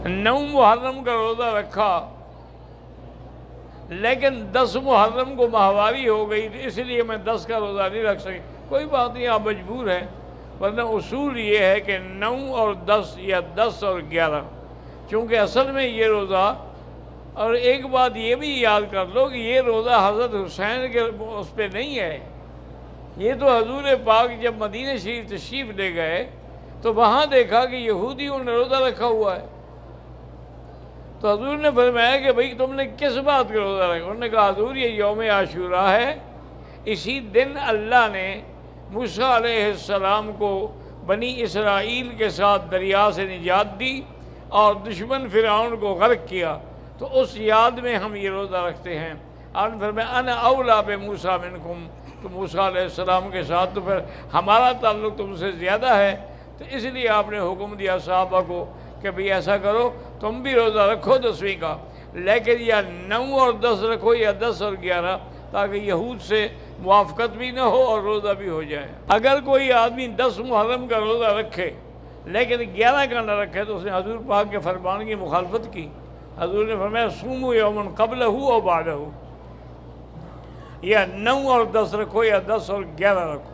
9 محرم کا روزہ رکھا لیکن 10 محرم کو ماہواری ہو گئی تو اس لیے میں 10 کا روزہ نہیں رکھ سکی، کوئی بات نہیں، آپ مجبور ہیں، ورنہ اصول یہ ہے کہ 9 اور 10 یا 10 اور 11، چونکہ اصل میں یہ روزہ، اور ایک بات یہ بھی یاد کر لو کہ یہ روزہ حضرت حسین کے اس پہ نہیں ہے، یہ تو حضور پاک جب مدینہ شریف تشریف لے گئے تو وہاں دیکھا کہ یہودیوں نے روزہ رکھا ہوا ہے، تو حضور نے فرمایا کہ بھئی تم نے کس بات کا روزہ رکھا؟ انہوں نے کہا حضور یہ یوم عاشوراء ہے، اسی دن اللہ نے موسیٰ علیہ السلام کو بنی اسرائیل کے ساتھ دریا سے نجات دی اور دشمن فرعون کو غرق کیا، تو اس یاد میں ہم یہ روزہ رکھتے ہیں۔ آپ نے فرمایا انا اولا بموسیٰ منکم، تو موسیٰ علیہ السلام کے ساتھ تو پھر ہمارا تعلق تم سے زیادہ ہے، تو اس لیے آپ نے حکم دیا صحابہ کو کہ بھئی ایسا کرو تم بھی روزہ رکھو 10ویں کا، لیکن یا 9 اور 10 رکھو یا 10 اور 11، تاکہ یہود سے موافقت بھی نہ ہو اور روزہ بھی ہو جائے۔ اگر کوئی آدمی 10 محرم کا روزہ رکھے لیکن 11 کا نہ رکھے تو اس نے حضور پاک کے فرمان کی مخالفت کی۔ حضور نے فرمایا صوموا یوما قبلہ او بعدہ، یا 9 اور 10 رکھو یا 10 اور 11 رکھو۔